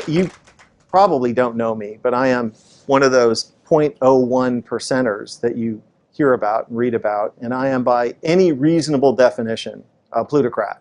You probably don't know me, but I am one of those 0.01 percenters that you hear about and read about, and I am by any reasonable definition a plutocrat.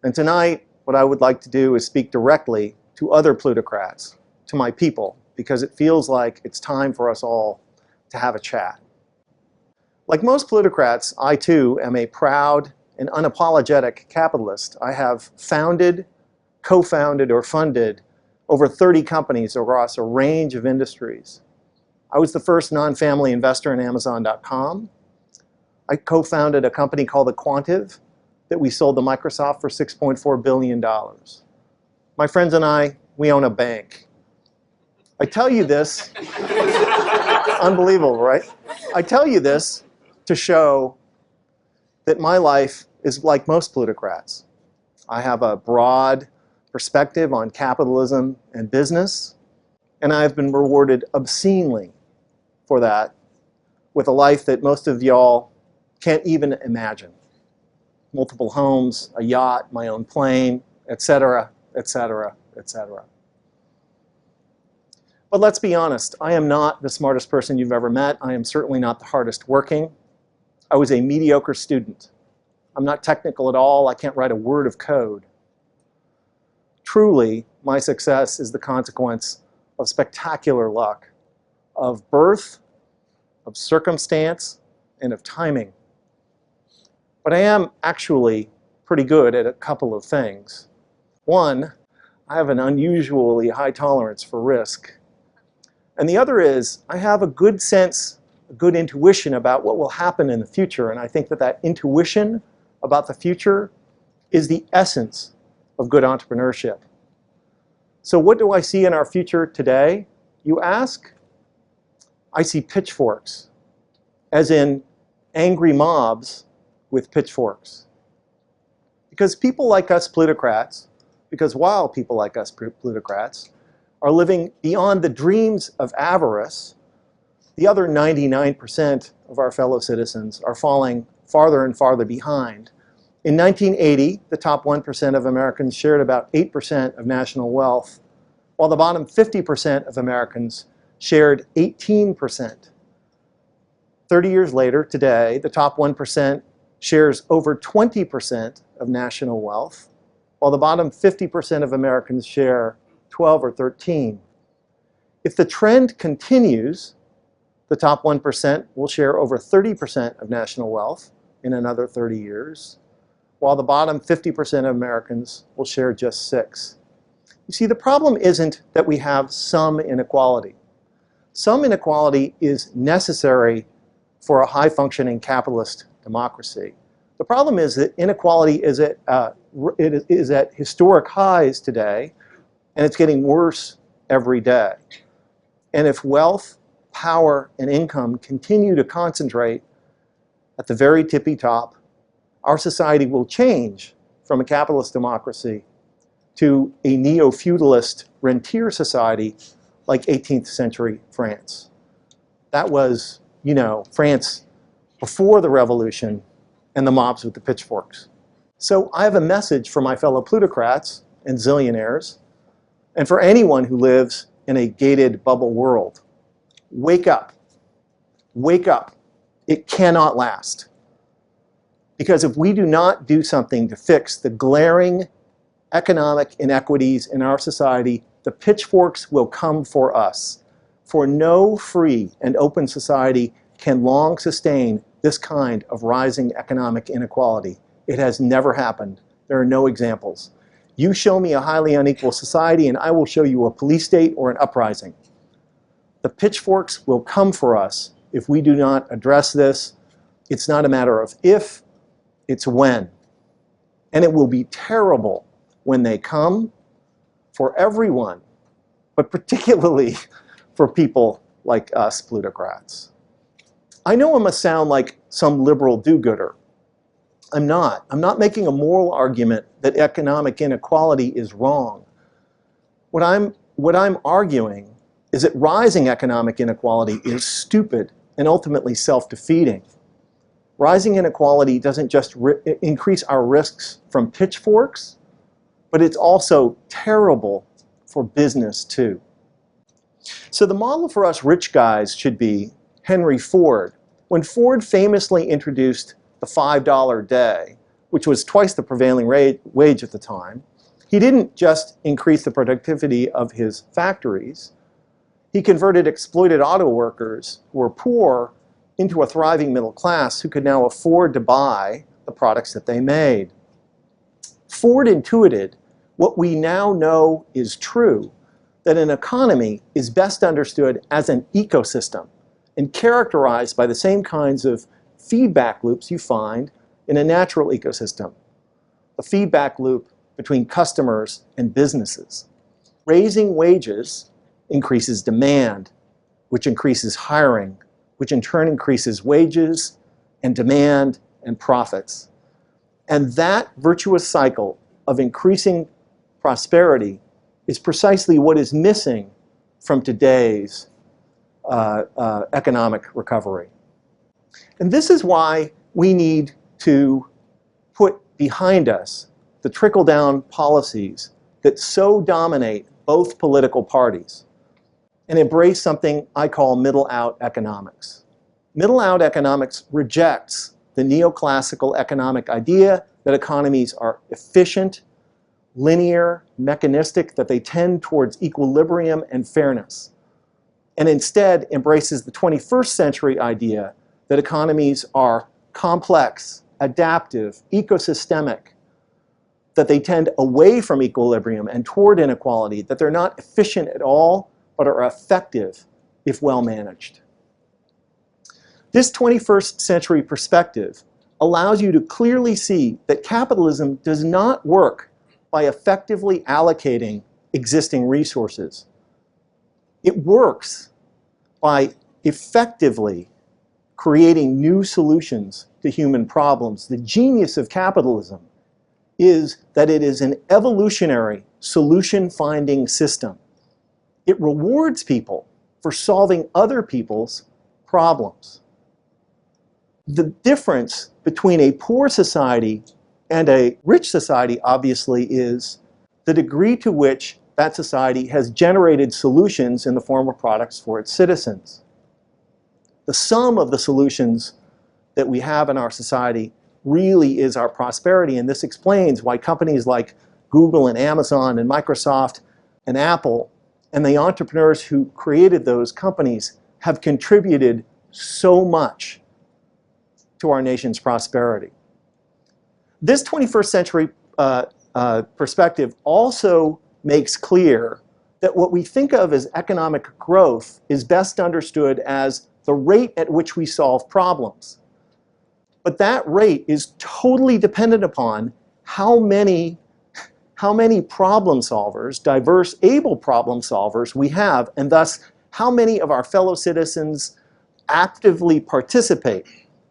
And tonight, what I would like to do is speak directly to other plutocrats, to my people, because it feels like it's time for us all to have a chat. Like most plutocrats, I too am a proud and unapologetic capitalist. I have founded, co-founded, or funded over 30 companies across a range of industries. I was the first non-family investor in Amazon.com. I co-founded a company called The Quantive that we sold to Microsoft for $6.4 billion. My friends and I, we own a bank. I tell you this, unbelievable, right? I tell you this to show that my life is like most plutocrats. I have a broad perspective on capitalism and business, and I've been rewarded obscenely for that with a life that most of y'all can't even imagine. Multiple homes, a yacht, my own plane, etc., etc., etc. But let's be honest, I am not the smartest person you've ever met. I am certainly not the hardest working. I was a mediocre student. I'm not technical at all. I can't write a word of code. Truly, my success is the consequence of spectacular luck, of birth, of circumstance, and of timing. But I am actually pretty good at a couple of things. One, I have an unusually high tolerance for risk. And the other is, I have a good sense, a good intuition about what will happen in the future. And I think that that intuition about the future is the essence of good entrepreneurship. So what do I see in our future today, you ask? I see pitchforks, as in angry mobs with pitchforks. Because people like us plutocrats, because while people like us plutocrats are living beyond the dreams of avarice, the other 99% of our fellow citizens are falling farther and farther behind. In 1980, the top 1% of Americans shared about 8% of national wealth, while the bottom 50% of Americans shared 18%. 30 years later, today, the top 1% shares over 20% of national wealth, while the bottom 50% of Americans share 12 or 13. If the trend continues, the top 1% will share over 30% of national wealth in another 30 years, while the bottom 50% of Americans will share just 6. You see, the problem isn't that we have some inequality. Some inequality is necessary for a high-functioning capitalist democracy. The problem is that inequality is at historic highs today, and it's getting worse every day. And if wealth, power, and income continue to concentrate at the very tippy top, our society will change from a capitalist democracy to a neo-feudalist rentier society like 18th century France. That was, you know, France before the revolution and the mobs with the pitchforks. So I have a message for my fellow plutocrats and zillionaires, and for anyone who lives in a gated bubble world. Wake up. Wake up. It cannot last. Because if we do not do something to fix the glaring economic inequities in our society, the pitchforks will come for us. For no free and open society can long sustain this kind of rising economic inequality. It has never happened. There are no examples. You show me a highly unequal society and I will show you a police state or an uprising. The pitchforks will come for us if we do not address this. It's not a matter of if, it's when. And it will be terrible when they come for everyone, but particularly for people like us plutocrats. I know I must sound like some liberal do-gooder. I'm not. I'm not making a moral argument that economic inequality is wrong. What I'm arguing is that rising economic inequality is stupid and ultimately self-defeating. Rising inequality doesn't just increase our risks from pitchforks, but it's also terrible for business too. So the model for us rich guys should be Henry Ford. When Ford famously introduced the $5 a day, which was twice the prevailing wage at the time, he didn't just increase the productivity of his factories. He converted exploited auto workers who were poor into a thriving middle class who could now afford to buy the products that they made. Ford intuited what we now know is true, that an economy is best understood as an ecosystem and characterized by the same kinds of feedback loops you find in a natural ecosystem. A feedback loop between customers and businesses. Raising wages increases demand, which increases hiring, which in turn increases wages and demand and profits. And that virtuous cycle of increasing prosperity is precisely what is missing from today's economic recovery. And this is why we need to put behind us the trickle-down policies that so dominate both political parties and embrace something I call middle-out economics. Middle-out economics rejects the neoclassical economic idea that economies are efficient, linear, mechanistic, that they tend towards equilibrium and fairness, and instead embraces the 21st century idea that economies are complex, adaptive, ecosystemic, that they tend away from equilibrium and toward inequality, that they're not efficient at all, but are effective if well managed. This 21st century perspective allows you to clearly see that capitalism does not work by effectively allocating existing resources. It works by effectively creating new solutions to human problems. The genius of capitalism is that it is an evolutionary solution-finding system. It rewards people for solving other people's problems. The difference between a poor society and a rich society, obviously, is the degree to which that society has generated solutions in the form of products for its citizens. The sum of the solutions that we have in our society really is our prosperity, and this explains why companies like Google and Amazon and Microsoft and Apple and the entrepreneurs who created those companies have contributed so much to our nation's prosperity. This 21st century perspective also makes clear that what we think of as economic growth is best understood as the rate at which we solve problems. But that rate is totally dependent upon how many problem solvers, diverse, able problem solvers we have, and thus how many of our fellow citizens actively participate,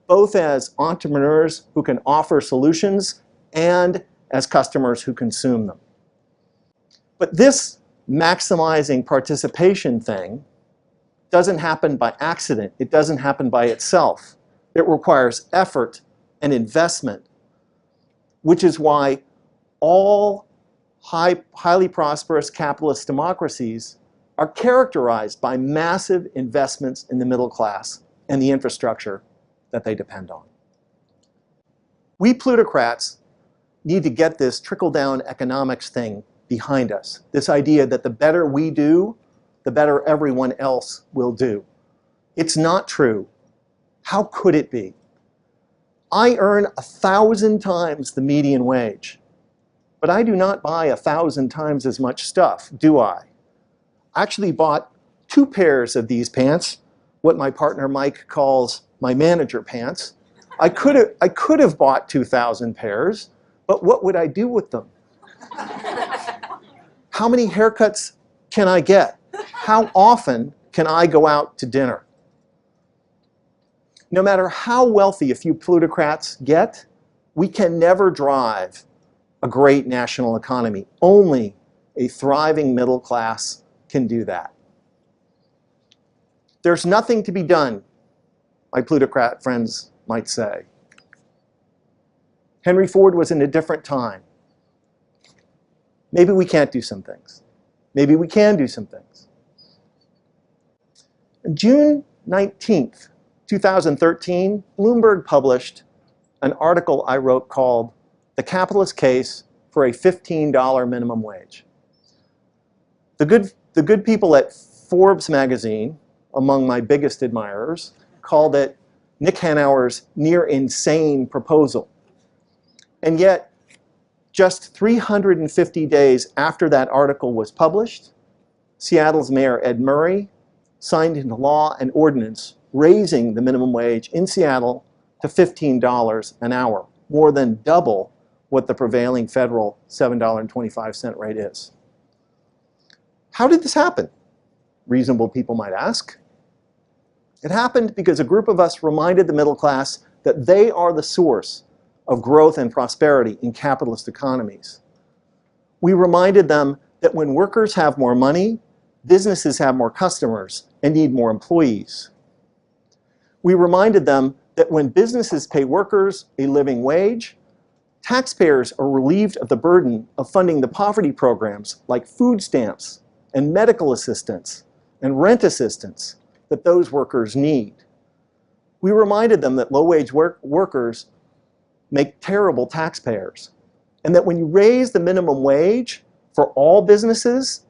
both as entrepreneurs who can offer solutions and as customers who consume them. But this maximizing participation thing doesn't happen by accident. It doesn't happen by itself. It requires effort and investment, which is why all highly prosperous capitalist democracies are characterized by massive investments in the middle class and the infrastructure that they depend on. We plutocrats need to get this trickle-down economics thing behind us. This idea that the better we do, the better everyone else will do. It's not true. How could it be? I earn 1,000 times the median wage, but I do not buy 1,000 times as much stuff, do I? I actually bought 2 pairs of these pants, what my partner Mike calls my manager pants. I could have bought 2,000 pairs, but what would I do with them? How many haircuts can I get? How often can I go out to dinner? No matter how wealthy a few plutocrats get, we can never drive a great national economy. Only a thriving middle class can do that. There's nothing to be done, my plutocrat friends might say. Henry Ford was in a different time. Maybe we can't do some things. maybe we can do some things. On June 19th, 2013, Bloomberg published an article I wrote called "The Capitalist Case for a $15 Minimum Wage." The good people at Forbes magazine, among my biggest admirers, called it Nick Hanauer's near insane proposal. And yet, just 350 days after that article was published, Seattle's Mayor Ed Murray signed into law an ordinance raising the minimum wage in Seattle to $15 an hour, more than double what the prevailing federal $7.25 rate is. How did this happen? Reasonable people might ask. It happened because a group of us reminded the middle class that they are the source of growth and prosperity in capitalist economies. We reminded them that when workers have more money, businesses have more customers and need more employees. We reminded them that when businesses pay workers a living wage, taxpayers are relieved of the burden of funding the poverty programs like food stamps and medical assistance and rent assistance that those workers need. We reminded them that low-wage workers make terrible taxpayers, and that when you raise the minimum wage for all businesses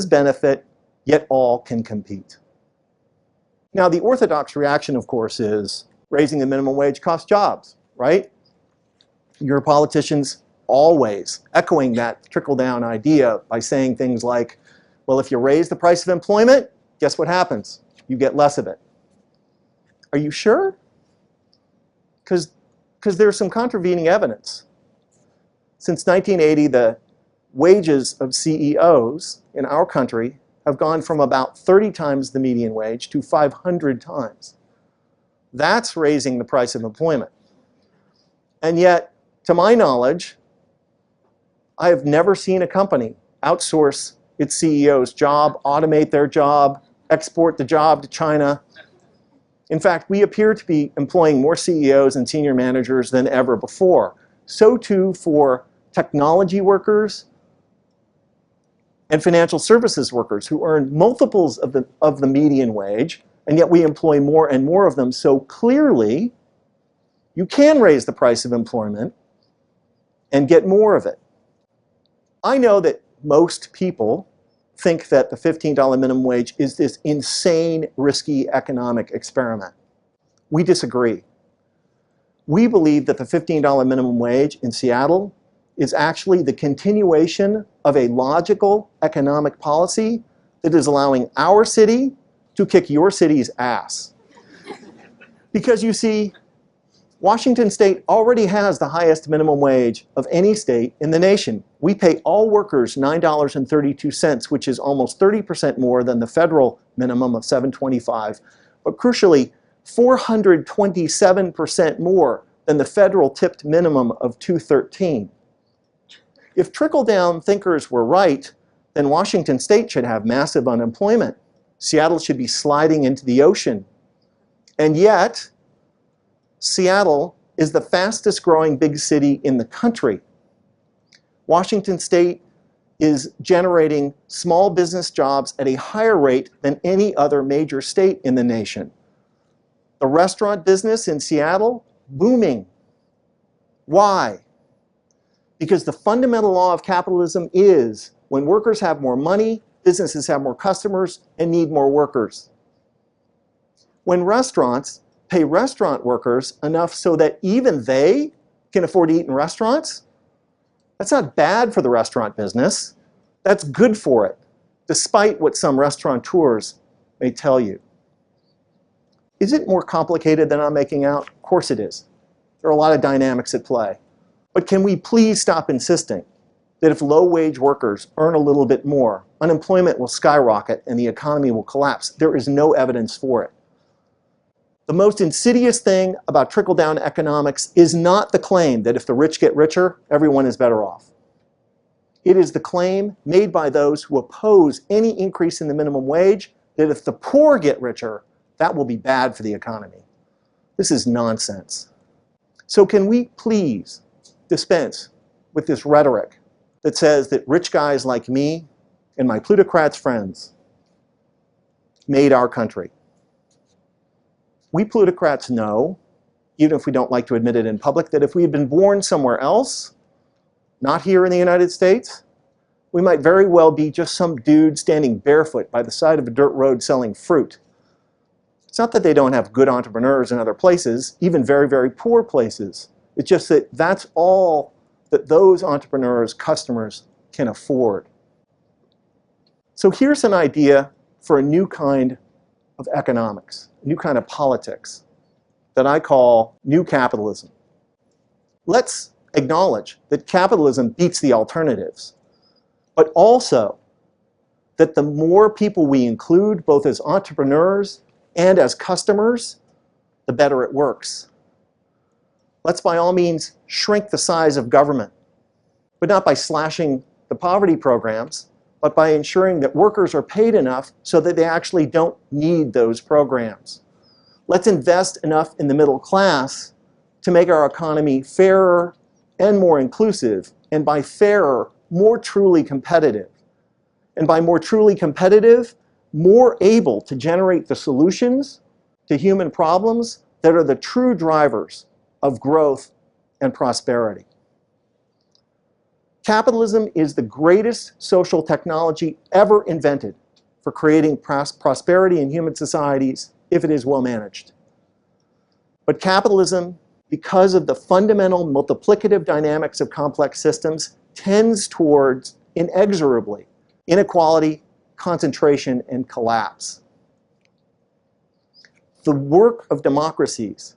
benefit, yet all can compete. Now, the orthodox reaction, of course, is raising the minimum wage costs jobs, right? Your politicians always echoing that trickle-down idea by saying things like, well, if you raise the price of employment, guess what happens? You get less of it. Are you sure? Because there's some contravening evidence. Since 1980, the wages of CEOs in our country have gone from about 30 times the median wage to 500 times. That's raising the price of employment. And yet, to my knowledge, I have never seen a company outsource its CEO's job, automate their job, export the job to China. In fact, we appear to be employing more CEOs and senior managers than ever before. So too for technology workers and financial services workers who earn multiples of the median wage, and yet we employ more and more of them. So clearly, you can raise the price of employment and get more of it. I know that most people think that the $15 minimum wage is this insane, risky economic experiment. We disagree. We believe that the $15 minimum wage in Seattle is actually the continuation of a logical economic policy that is allowing our city to kick your city's ass. Because you see, Washington State already has the highest minimum wage of any state in the nation. We pay all workers $9.32, which is almost 30% more than the federal minimum of $7.25, but crucially, 427% more than the federal tipped minimum of $2.13. If trickle-down thinkers were right, then Washington State should have massive unemployment. Seattle should be sliding into the ocean. And yet, Seattle is the fastest growing big city in the country. Washington State is generating small business jobs at a higher rate than any other major state in the nation. The restaurant business in Seattle, booming. Why? Because the fundamental law of capitalism is when workers have more money, businesses have more customers and need more workers. When restaurants pay restaurant workers enough so that even they can afford to eat in restaurants, that's not bad for the restaurant business. That's good for it, despite what some restaurateurs may tell you. Is it more complicated than I'm making out? Of course it is. There are a lot of dynamics at play. But can we please stop insisting that if low-wage workers earn a little bit more, unemployment will skyrocket and the economy will collapse? There is no evidence for it. The most insidious thing about trickle-down economics is not the claim that if the rich get richer, everyone is better off. It is the claim made by those who oppose any increase in the minimum wage that if the poor get richer, that will be bad for the economy. This is nonsense. So can we please dispense with this rhetoric that says that rich guys like me and my plutocrats friends made our country. We plutocrats know, even if we don't like to admit it in public, that if we had been born somewhere else, not here in the United States, we might very well be just some dude standing barefoot by the side of a dirt road selling fruit. It's not that they don't have good entrepreneurs in other places, even very, very poor places. It's just that that's all that those entrepreneurs, customers can afford. So here's an idea for a new kind of economics, a new kind of politics that I call new capitalism. Let's acknowledge that capitalism beats the alternatives, but also that the more people we include, both as entrepreneurs and as customers, the better it works. Let's by all means shrink the size of government, but not by slashing the poverty programs, but by ensuring that workers are paid enough so that they actually don't need those programs. Let's invest enough in the middle class to make our economy fairer and more inclusive, and by fairer, more truly competitive. And by more truly competitive, more able to generate the solutions to human problems that are the true drivers of growth and prosperity. Capitalism is the greatest social technology ever invented for creating prosperity in human societies if it is well managed. But capitalism, because of the fundamental multiplicative dynamics of complex systems, tends towards, inexorably, inequality, concentration, and collapse. The work of democracies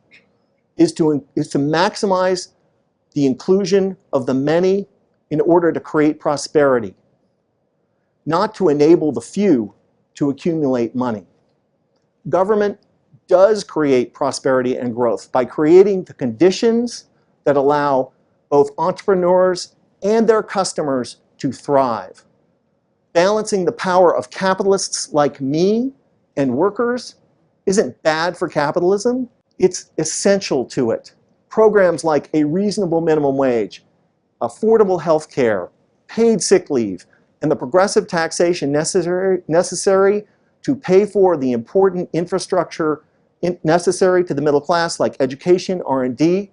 is to maximize the inclusion of the many in order to create prosperity, not to enable the few to accumulate money. Government does create prosperity and growth by creating the conditions that allow both entrepreneurs and their customers to thrive. Balancing the power of capitalists like me and workers isn't bad for capitalism, it's essential to it. Programs like a reasonable minimum wage, affordable health care, paid sick leave, and the progressive taxation necessary to pay for the important infrastructure necessary to the middle class, like education, R&D.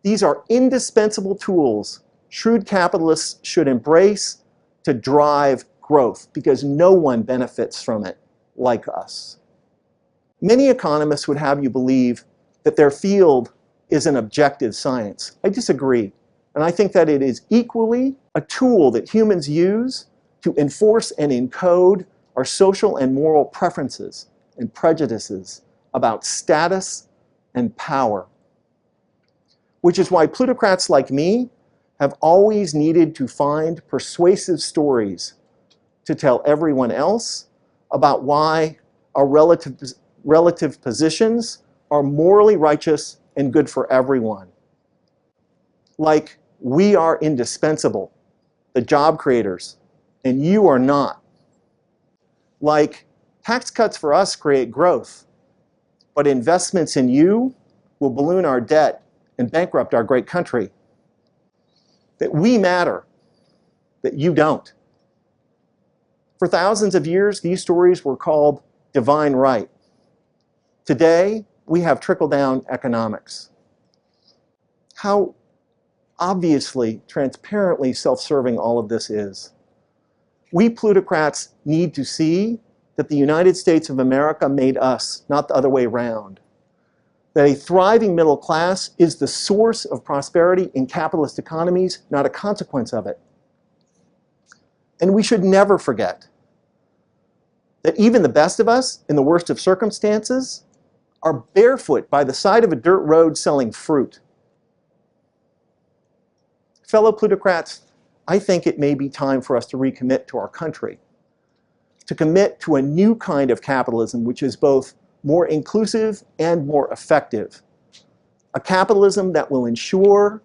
These are indispensable tools shrewd capitalists should embrace to drive growth, because no one benefits from it like us. Many economists would have you believe that their field is an objective science. I disagree. And I think that it is equally a tool that humans use to enforce and encode our social and moral preferences and prejudices about status and power. Which is why plutocrats like me have always needed to find persuasive stories to tell everyone else about why our relative positions are morally righteous and good for everyone. Like, we are indispensable, the job creators, and you are not. Like, tax cuts for us create growth, but investments in you will balloon our debt and bankrupt our great country. That we matter, that you don't. For thousands of years, these stories were called divine right. Today, we have trickle-down economics. How obviously, transparently self-serving all of this is. We plutocrats need to see that the United States of America made us, not the other way around. That a thriving middle class is the source of prosperity in capitalist economies, not a consequence of it. And we should never forget that even the best of us, in the worst of circumstances, are barefoot by the side of a dirt road selling fruit. Fellow plutocrats, I think it may be time for us to recommit to our country, to commit to a new kind of capitalism which is both more inclusive and more effective. A capitalism that will ensure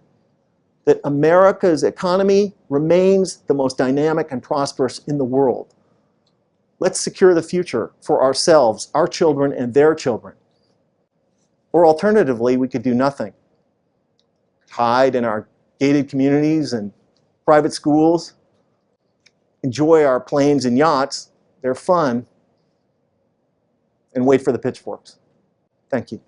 that America's economy remains the most dynamic and prosperous in the world. Let's secure the future for ourselves, our children, and their children. Or alternatively, we could do nothing. Hide in our gated communities and private schools, enjoy our planes and yachts. They're fun. And wait for the pitchforks. Thank you.